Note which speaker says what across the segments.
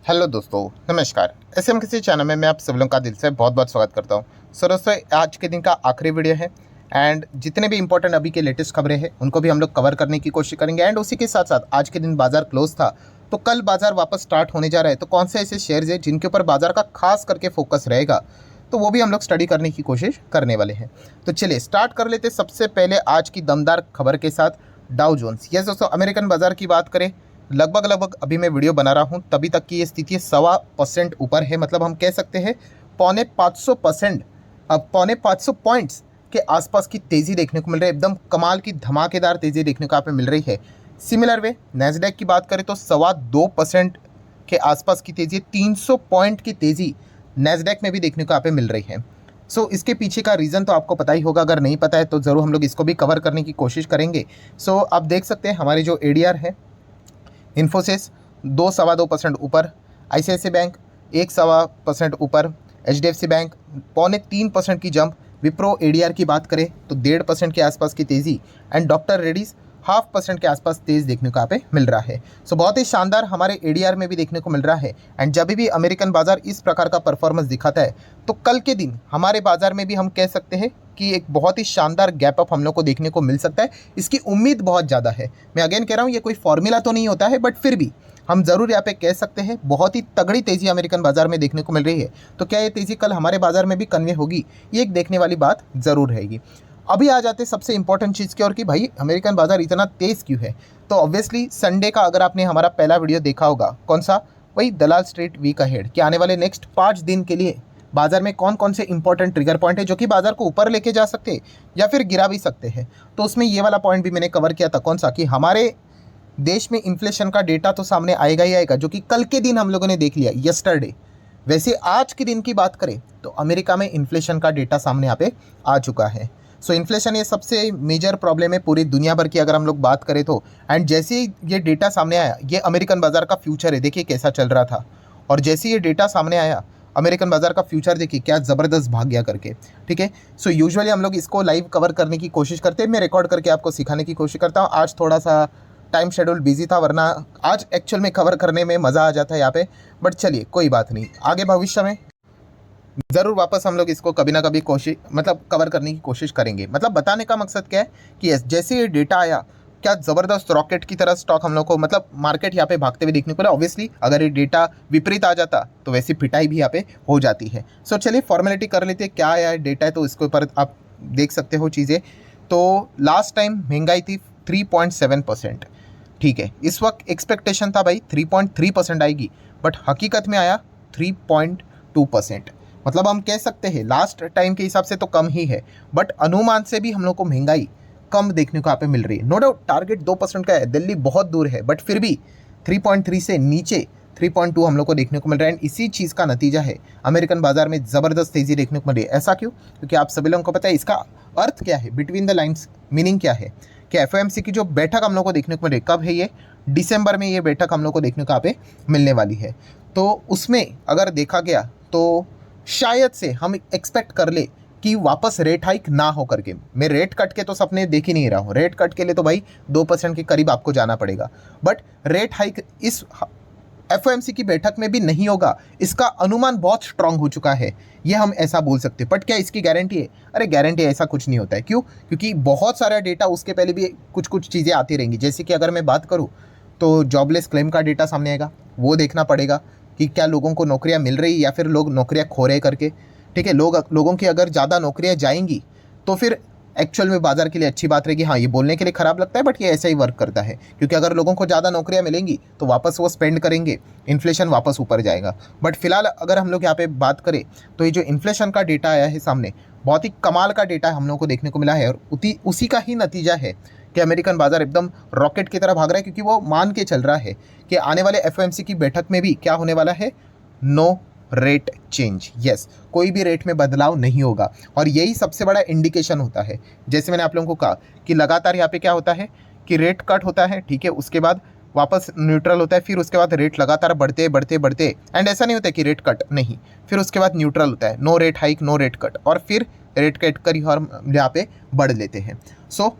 Speaker 1: Hello दोस्तों, नमस्कार। SM किसी चैनल में मैं आप सब लोगों का दिल से बहुत बहुत स्वागत करता हूं। सो दोस्तों, आज के दिन का आखिरी वीडियो है एंड जितने भी इंपॉर्टेंट अभी के लेटेस्ट खबरें हैं उनको भी हम लोग कवर करने की कोशिश करेंगे। एंड उसी के साथ साथ आज के दिन बाजार क्लोज था, तो कल बाजार वापस स्टार्ट होने जा रहा है, तो कौन से ऐसे शेयर्स हैं जिनके ऊपर बाजार का खास करके फोकस रहेगा, तो वो भी हम लोग स्टडी करने की कोशिश करने वाले हैं। तो चलिए स्टार्ट कर लेते सबसे पहले आज की दमदार खबर के साथ। डाउ जोन्स, यस दोस्तों, अमेरिकन बाजार की बात करें, लगभग अभी मैं वीडियो बना रहा हूँ तभी तक की ये स्थिति 1.25% ऊपर है। मतलब हम कह सकते हैं 4.25%, अब 4.25 पॉइंट्स के आसपास की तेज़ी देखने को मिल रही है। एकदम कमाल की धमाकेदार तेज़ी देखने को यहाँ पे मिल रही है। सिमिलर वे नैस्डैक की बात करें तो 2.25% के आसपास की तेज़ी, 300 पॉइंट की तेज़ी नैस्डैक में भी देखने को यहाँ पे मिल रही है। सो इसके पीछे का रीज़न तो आपको पता ही होगा, अगर नहीं पता है तो ज़रूर हम लोग इसको भी कवर करने की कोशिश करेंगे। सो आप देख सकते हैं हमारे जो एडीआर है, इन्फोसिस 2.25% ऊपर, आईसीआईसीआई बैंक 1.25% ऊपर, एचडीएफसी बैंक 2.25% की जंप, विप्रो एडीआर की बात करें तो 1.5% के आसपास की तेज़ी, एंड डॉक्टर रेड्डीज 0.5% के आसपास तेज़ देखने को यहाँ पे मिल रहा है। सो बहुत ही शानदार हमारे एडीआर में भी देखने को मिल रहा है। एंड जब भी अमेरिकन बाजार इस प्रकार का परफॉर्मेंस दिखाता है तो कल के दिन हमारे बाजार में भी हम कह सकते हैं कि एक बहुत ही शानदार गैप अप हम लोग को देखने को मिल सकता है। इसकी उम्मीद बहुत ज़्यादा है। मैं अगेन कह रहा हूँ, ये कोई फॉर्मूला तो नहीं होता है, बट फिर भी हम ज़रूर यहाँ पे कह सकते हैं बहुत ही तगड़ी तेज़ी अमेरिकन बाजार में देखने को मिल रही है। तो क्या ये तेज़ी कल हमारे बाजार में भी कन्वे होगी, ये एक देखने वाली बात ज़रूर रहेगी। अभी आ जाते सबसे इंपॉर्टेंट चीज़ की ओर कि भाई अमेरिकन बाजार इतना तेज़ क्यों है। तो ऑब्वियसली संडे का अगर आपने हमारा पहला वीडियो देखा होगा, कौन सा, वही दलाल स्ट्रीट वीक अहेड, कि आने वाले नेक्स्ट 5 दिन के लिए बाजार में कौन कौन से इंपॉर्टेंट ट्रिगर पॉइंट है जो कि बाजार को ऊपर लेके जा सकते हैं या फिर गिरा भी सकते हैं। तो उसमें ये वाला पॉइंट भी मैंने कवर किया था, कौन सा, कि हमारे देश में इन्फ्लेशन का डेटा तो सामने आएगा ही आएगा, जो कि कल के दिन हम लोगों ने देख लिया यस्टरडे। वैसे आज के दिन की बात करें तो अमेरिका में इन्फ्लेशन का डेटा सामने यहाँ पे आ चुका है। सो इन्फ्लेशन ये सबसे मेजर प्रॉब्लम है पूरी दुनिया भर की अगर हम लोग बात करें तो। एंड जैसे ही ये डेटा सामने आया, ये अमेरिकन बाजार का फ्यूचर है, देखिए कैसा चल रहा था, और जैसे ये डेटा सामने आया अमेरिकन बाजार का फ्यूचर देखिए क्या ज़बरदस्त भाग गया करके। ठीक है, सो यूजुअली हम लोग इसको लाइव कवर करने की कोशिश करते हैं, मैं रिकॉर्ड करके आपको सिखाने की कोशिश करता हूँ। आज थोड़ा सा टाइम शेड्यूल बिजी था, वरना आज एक्चुअल में कवर करने में मज़ा आ जाता है यहाँ पे। बट चलिए कोई बात नहीं, आगे भविष्य में ज़रूर वापस हम लोग इसको कभी ना कभी कवर करने की कोशिश करेंगे। मतलब बताने का मकसद क्या है कि जैसे ये डेटा आया, क्या ज़बरदस्त रॉकेट की तरह स्टॉक हम लोग को, मतलब मार्केट यहाँ पे भागते हुए देखने को मिला। ऑब्वियसली अगर ये डेटा विपरीत आ जाता तो वैसी पिटाई भी यहाँ पे हो जाती है। सो चलिए फॉर्मेलिटी कर लेते हैं, क्या आया डेटा है तो इसके ऊपर आप देख सकते हो चीज़ें। तो लास्ट टाइम महंगाई थी 3.7%। ठीक है, इस वक्त एक्सपेक्टेशन था भाई 3.3% आएगी, बट हकीकत में आया 3.2%। मतलब हम कह सकते हैं लास्ट टाइम के हिसाब से तो कम ही है, बट अनुमान से भी हम लोग को महंगाई कम देखने को यहाँ पे मिल रही है। नो डाउट टारगेट 2% का है, दिल्ली बहुत दूर है, बट फिर भी 3.3 से नीचे 3.2 हम लोग को देखने को मिल रहा है। एंड इसी चीज़ का नतीजा है अमेरिकन बाजार में ज़बरदस्त तेज़ी देखने को मिल रही है। ऐसा क्यों? क्योंकि आप सभी लोगों को पता है इसका अर्थ क्या है, बिटवीन द लाइन्स मीनिंग क्या है, कि एफओएमसी की जो बैठक हम लोग को देखने को मिल रही है, कब है ये, दिसंबर में ये बैठक हम लोग को देखने को यहाँ पे मिलने वाली है। तो उसमें अगर देखा गया तो शायद से हम एक्सपेक्ट कर ले कि वापस रेट हाइक ना हो करके। मैं रेट कट के तो सपने देख ही नहीं रहा हूँ, रेट कट के लिए तो भाई 2% के करीब आपको जाना पड़ेगा, बट रेट हाइक इस एफओएमसी की बैठक में भी नहीं होगा, इसका अनुमान बहुत स्ट्रांग हो चुका है, ये हम ऐसा बोल सकते हैं। बट क्या इसकी गारंटी है? अरे गारंटी ऐसा कुछ नहीं होता है। क्यों? क्योंकि बहुत सारा डेटा उसके पहले भी कुछ कुछ चीज़ें आती रहेंगी। जैसे कि अगर मैं बात करूँ तो जॉबलेस क्लेम का डेटा सामने आएगा, वो देखना पड़ेगा कि क्या लोगों को नौकरियां मिल रही या फिर लोग नौकरियां खो रहे करके। ठीक है, लोगों की अगर ज़्यादा नौकरियां जाएंगी तो फिर एक्चुअल में बाजार के लिए अच्छी बात रहेगी। हाँ, ये बोलने के लिए ख़राब लगता है, बट ये ऐसा ही वर्क करता है, क्योंकि अगर लोगों को ज़्यादा नौकरियां मिलेंगी तो वापस वो स्पेंड करेंगे, इन्फ्लेशन वापस ऊपर जाएगा। बट फिलहाल अगर हम लोग यहाँ पे बात करें तो ये जो इन्फ्लेशन का डेटा आया है सामने, बहुत ही कमाल का डेटा हम लोग को देखने को मिला है, और उसी का ही नतीजा है कि अमेरिकन बाजार एकदम रॉकेट की तरह भाग रहा है, क्योंकि वो मान के चल रहा है कि आने वाले एफओएमसी की बैठक में भी क्या होने वाला है, नो रेट चेंज। यस, कोई भी रेट में बदलाव नहीं होगा, और यही सबसे बड़ा इंडिकेशन होता है। जैसे मैंने आप लोगों को कहा कि लगातार यहाँ पे क्या होता है कि रेट कट होता है, ठीक है, उसके बाद वापस न्यूट्रल होता है, फिर उसके बाद रेट लगातार बढ़ते बढ़ते बढ़ते, एंड ऐसा नहीं होता कि रेट कट नहीं, फिर उसके बाद न्यूट्रल होता है, no rate hike no rate cut, और फिर रेट कट कर हम यहाँ पे बढ़ लेते हैं। सो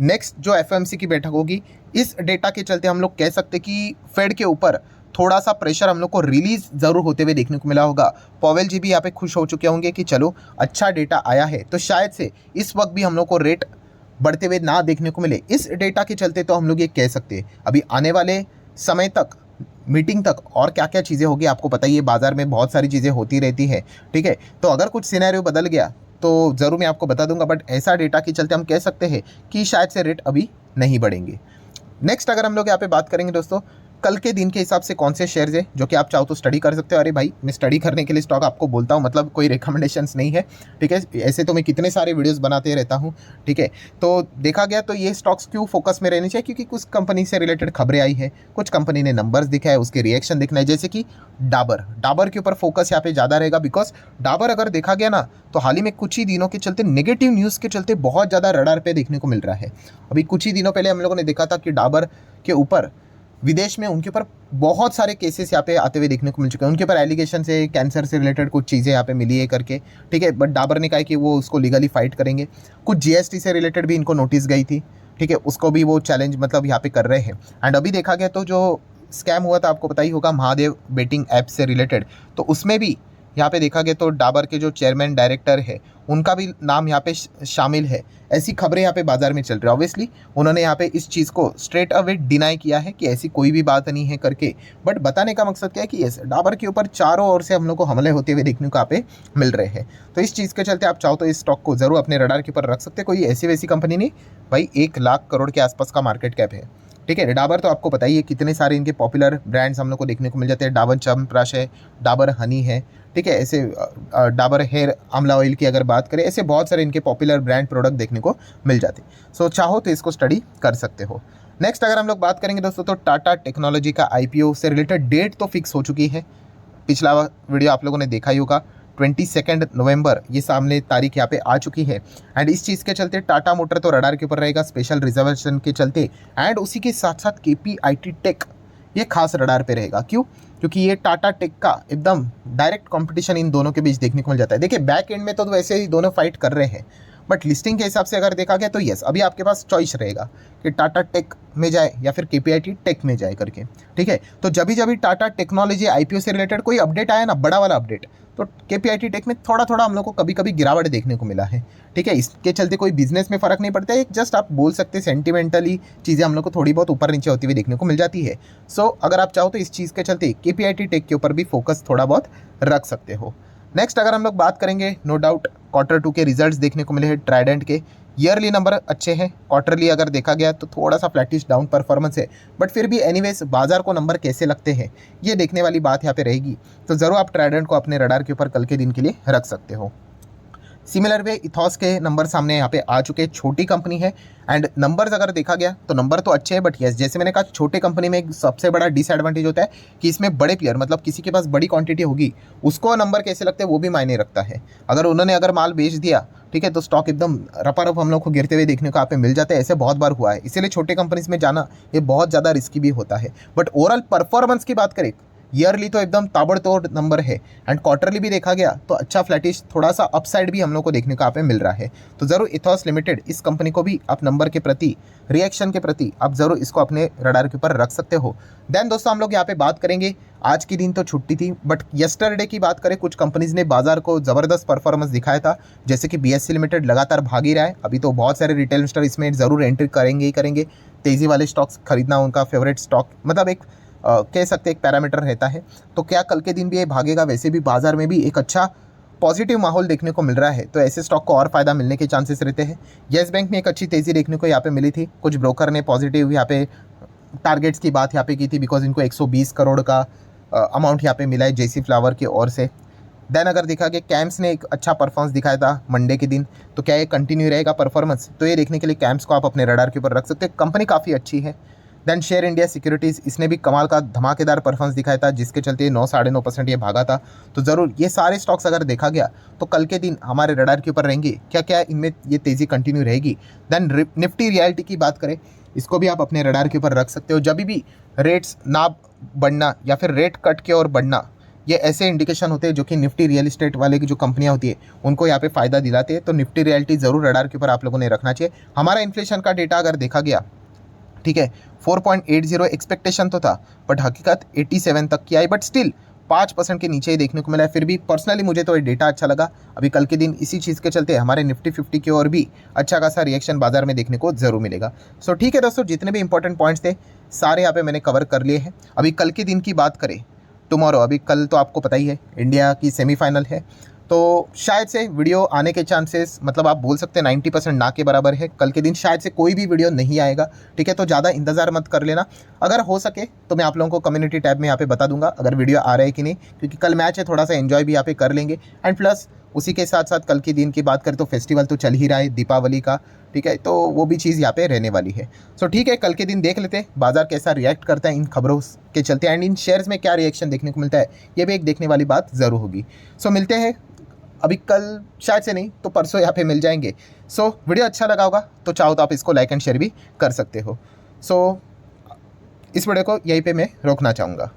Speaker 1: नेक्स्ट जो एफओएमसी की बैठक होगी, इस डेटा के चलते हम लोग कह सकते कि फेड के ऊपर थोड़ा सा प्रेशर हम लोग को रिलीज ज़रूर होते हुए देखने को मिला होगा। पॉवेल जी भी यहाँ पे खुश हो चुके होंगे कि चलो अच्छा डेटा आया है, तो शायद से इस वक्त भी हम लोग को रेट बढ़ते हुए ना देखने को मिले। इस डेटा के चलते तो हम लोग ये कह सकते हैं अभी आने वाले समय तक, मीटिंग तक और क्या क्या चीज़ें होगी आपको पता ही है, बाजार में बहुत सारी चीज़ें होती रहती है, ठीक है। तो अगर कुछ सिनेरियो बदल गया तो ज़रूर मैं आपको बता दूंगा, बट ऐसा डेटा के चलते हम कह सकते हैं कि शायद से रेट अभी नहीं बढ़ेंगे। नेक्स्ट अगर हम लोग यहाँ पे बात करेंगे दोस्तों, कल के दिन के हिसाब से कौन से शेयर्स है जो कि आप चाहो तो स्टडी कर सकते हो। अरे भाई, मैं स्टडी करने के लिए स्टॉक आपको बोलता हूँ, मतलब कोई रिकमेंडेशंस नहीं है, ठीक है। ऐसे तो मैं कितने सारे वीडियोस बनाते रहता हूँ, ठीक है। तो देखा गया तो ये स्टॉक्स क्यों फोकस में रहने चाहिए, क्योंकि कुछ कंपनी से रिलेटेड खबरें आई है, कुछ कंपनी ने नंबर्स दिखाए, उसके रिएक्शन दिखना है। जैसे कि डाबर के ऊपर फोकस यहाँ पे ज़्यादा रहेगा, बिकॉज डाबर अगर देखा गया ना तो हाल ही में कुछ ही दिनों के चलते, नेगेटिव न्यूज़ के चलते बहुत ज़्यादा रडार पे देखने को मिल रहा है। अभी कुछ ही दिनों पहले हम लोगों ने देखा था कि डाबर के ऊपर विदेश में उनके ऊपर बहुत सारे केसेस यहाँ पे आते हुए देखने को मिल चुके हैं, उनके ऊपर एलिगेशन से कैंसर से रिलेटेड कुछ चीज़ें यहाँ पे मिली है करके, ठीक है। बट डाबर ने कहा कि वो उसको लीगली फाइट करेंगे। कुछ जीएसटी से रिलेटेड भी इनको नोटिस गई थी, ठीक है, उसको भी वो चैलेंज मतलब यहाँ पे कर रहे हैं। एंड अभी देखा गया तो जो स्कैम हुआ था आपको पता ही होगा, महादेव बेटिंग ऐप से रिलेटेड, तो उसमें भी यहाँ पे देखा गया तो डाबर के जो चेयरमैन डायरेक्टर है उनका भी नाम यहाँ पे शामिल है। ऐसी खबरें यहाँ पे बाजार में चल रही है। ऑब्वियसली उन्होंने यहाँ पे इस चीज़ को स्ट्रेट अवे डिनाई किया है कि ऐसी कोई भी बात नहीं है करके, बट बताने का मकसद क्या है कि यस, डाबर के ऊपर चारों ओर से हम लोग को हमले होते हुए देखने को यहाँ पे मिल रहे हैं। तो इस चीज़ के चलते आप चाहो तो इस स्टॉक को जरूर अपने रडार के ऊपर रख सकते हैं। कोई ऐसी वैसी कंपनी नहीं भाई, 1 लाख करोड़ के आसपास का मार्केट कैप है, ठीक है। डाबर तो आपको पता ही है कितने सारे इनके पॉपुलर ब्रांड्स हम लोग को देखने को मिल जाते हैं। डाबर च्यवनप्राश है, डाबर हनी है, ठीक है। ऐसे डाबर हेयर आंवला ऑयल की अगर बात करें, ऐसे बहुत सारे इनके पॉपुलर ब्रांड प्रोडक्ट देखने को मिल जाते हैं। सो चाहो तो इसको स्टडी कर सकते हो। नेक्स्ट अगर हम लोग बात करेंगे दोस्तों, तो टाटा टेक्नोलॉजी का आईपीओ से रिलेटेड डेट तो फिक्स हो चुकी है। पिछला वीडियो आप लोगों ने देखा ही होगा, 22 नवंबर ये सामने तारीख यहाँ पे आ चुकी है। एंड इस चीज़ के चलते टाटा मोटर तो रडार के ऊपर रहेगा स्पेशल रिजर्वेशन के चलते, एंड उसी के साथ साथ केपीआईटी टेक ये खास रडार पे रहेगा। क्यों? क्योंकि ये टाटा टेक का एकदम डायरेक्ट कंपटीशन इन दोनों के बीच देखने को मिल जाता है। देखिए बैक एंड में तो वैसे ही दोनों फाइट कर रहे हैं, बट लिस्टिंग के हिसाब से अगर देखा गया तो यस, अभी आपके पास चॉइस रहेगा कि टाटा टेक में जाए या फिर केपीआईटी टेक में जाए करके, ठीक है। तो जब भी टाटा टेक्नोलॉजी आईपीओ से रिलेटेड कोई अपडेट आया ना, बड़ा वाला अपडेट, तो केपीआईटी टेक में थोड़ा थोड़ा हम लोग को कभी कभी गिरावट देखने को मिला है, ठीक है। इसके चलते कोई बिजनेस में फ़र्क नहीं पड़ता है, जस्ट आप बोल सकते हैं सेंटिमेंटली चीज़ें हम लोग को थोड़ी बहुत ऊपर नीचे होती हुई देखने को मिल जाती है। सो अगर आप चाहो तो इस चीज़ के चलते केपीआईटी टेक के ऊपर भी फोकस थोड़ा बहुत रख सकते हो। नेक्स्ट अगर हम लोग बात करेंगे, नो डाउट Q2 के रिजल्ट्स देखने को मिले हैं ट्राइडेंट के। ईयरली नंबर अच्छे हैं, क्वार्टरली अगर देखा गया तो थोड़ा सा फ्लैटिश डाउन परफॉर्मेंस है, बट फिर भी एनीवेज बाजार को नंबर कैसे लगते हैं ये देखने वाली बात यहाँ पे रहेगी। तो ज़रूर आप ट्राइडेंट को अपने रडार के ऊपर कल के दिन के लिए रख सकते हो। सिमिलर वे इथॉस के नंबर सामने यहाँ पे आ चुके, छोटी कंपनी है एंड नंबर्स अगर देखा गया तो नंबर तो अच्छे हैं, बट यस जैसे मैंने कहा छोटे कंपनी में एक सबसे बड़ा डिसएडवांटेज होता है कि इसमें बड़े प्लेयर, मतलब किसी के पास बड़ी क्वांटिटी होगी, उसको नंबर कैसे लगते हैं वो भी मायने रखता है। अगर उन्होंने माल बेच दिया, ठीक है, तो स्टॉक एकदम रपारप हम लोग को गिरते हुए देखने को यहाँ पे मिल जाते हैं। ऐसे बहुत बार हुआ है, इसीलिए छोटे कंपनीज में जाना ये बहुत ज़्यादा रिस्की भी होता है। बट ओवरऑल परफॉर्मेंस की बात करें, ईयरली तो एकदम ताबड़तोड़ नंबर है एंड क्वार्टरली भी देखा गया तो अच्छा फ्लैटिश, थोड़ा सा अपसाइड भी हम लोग को देखने को यहाँ पे मिल रहा है। तो ज़रूर इथॉस लिमिटेड इस कंपनी को भी आप नंबर के प्रति, रिएक्शन के प्रति आप ज़रूर इसको अपने रडार के ऊपर रख सकते हो। देन दोस्तों हम लोग यहाँ पे बात करेंगे, आज की दिन तो छुट्टी थी, बट यस्टरडे की बात करें, कुछ कंपनीज ने बाजार को ज़बरदस्त परफॉर्मेंस दिखाया था। जैसे कि बीएससी लिमिटेड लगातार भाग ही रहा है, अभी तो बहुत सारे रिटेल इन्वेस्टर इसमें ज़रूर एंट्री करेंगे ही करेंगे। तेज़ी वाले स्टॉक्स खरीदना उनका फेवरेट स्टॉक, मतलब एक कह सकते एक पैरामीटर रहता है। तो क्या कल के दिन भी ये भागेगा? वैसे भी बाजार में भी एक अच्छा पॉजिटिव माहौल देखने को मिल रहा है, तो ऐसे स्टॉक को और फायदा मिलने के चांसेस रहते हैं। येस बैंक में एक अच्छी तेज़ी देखने को यहाँ पे मिली थी, कुछ ब्रोकर ने पॉजिटिव यहाँ पे टारगेट्स की बात यहाँ पे की थी, बिकॉज इनको 120 करोड़ का अमाउंट यहाँ पे मिला है जेसी फ्लावर की ओर से। देन अगर देखा गया कैम्प्स ने एक अच्छा परफॉर्मेंस दिखाया था मंडे के दिन, तो क्या ये कंटिन्यू रहेगा परफॉर्मेंस? तो ये देखने के लिए कैम्प्स को आप अपने रडार के ऊपर रख सकते हैं, कंपनी काफ़ी अच्छी है। देन शेयर इंडिया सिक्योरिटीज़, इसने भी कमाल का धमाकेदार परफॉर्मेंस दिखाया था, जिसके चलते 9-9.5% ये भागा था। तो ज़रूर ये सारे स्टॉक्स अगर देखा गया तो कल के दिन हमारे रडार के ऊपर रहेंगे, क्या क्या इनमें ये तेज़ी कंटिन्यू रहेगी। देन निफ्टी रियलिटी की बात करें, इसको भी आप अपने रडार के ऊपर रख सकते हो। जब भी रेट्स ना बढ़ना या फिर रेट कट के और बढ़ना, ये ऐसे इंडिकेशन होते हैं जो कि निफ्टी रियल एस्टेट वाले की जो कंपनियां होती है उनको यहाँ पे फ़ायदा दिलाते हैं। तो निफ्टी रियल्टी ज़रूर रडार के ऊपर आप लोगों ने रखना चाहिए। हमारा इन्फ्लेशन का डेटा अगर देखा गया, ठीक है, 4.80 एक्सपेक्टेशन तो था, बट हकीकत 87 तक की आई, बट स्टिल 5% के नीचे ही देखने को मिला है। फिर भी पर्सनली मुझे तो ये डेटा अच्छा लगा। अभी कल के दिन इसी चीज़ के चलते हमारे निफ्टी 50 की ओर भी अच्छा खासा रिएक्शन बाजार में देखने को ज़रूर मिलेगा। सो ठीक है दोस्तों, जितने भी इंपॉर्टेंट पॉइंट्स थे सारे यहाँ पे मैंने कवर कर लिए हैं। अभी कल के दिन की बात करें, टुमारो, अभी कल तो आपको पता ही है इंडिया की सेमीफाइनल है, तो शायद से वीडियो आने के चांसेस, मतलब आप बोल सकते हैं 90% ना के बराबर है। कल के दिन शायद से कोई भी वीडियो नहीं आएगा, ठीक है, तो ज़्यादा इंतज़ार मत कर लेना। अगर हो सके तो मैं आप लोगों को कम्युनिटी टैब में यहाँ पे बता दूंगा अगर वीडियो आ रहा है कि नहीं, क्योंकि कल मैच है, थोड़ा सा एंजॉय भी यहाँ पे कर लेंगे। एंड प्लस उसी के साथ साथ कल के दिन की बात करें तो फेस्टिवल तो चल ही रहा है दीपावली का, ठीक है, तो वो भी चीज़ यहाँ पे रहने वाली है। सो ठीक है, कल के दिन देख लेते हैं बाजार कैसा रिएक्ट करता है इन खबरों के चलते, एंड इन शेयर्स में क्या रिएक्शन देखने को मिलता है, ये भी एक देखने वाली बात ज़रूर होगी। सो मिलते हैं, अभी कल शायद से नहीं तो परसों यहाँ पे मिल जाएंगे। सो वीडियो अच्छा लगा होगा तो चाहो तो आप इसको लाइक एंड शेयर भी कर सकते हो। सो इस वीडियो को यहीं पे मैं रोकना चाहूँगा।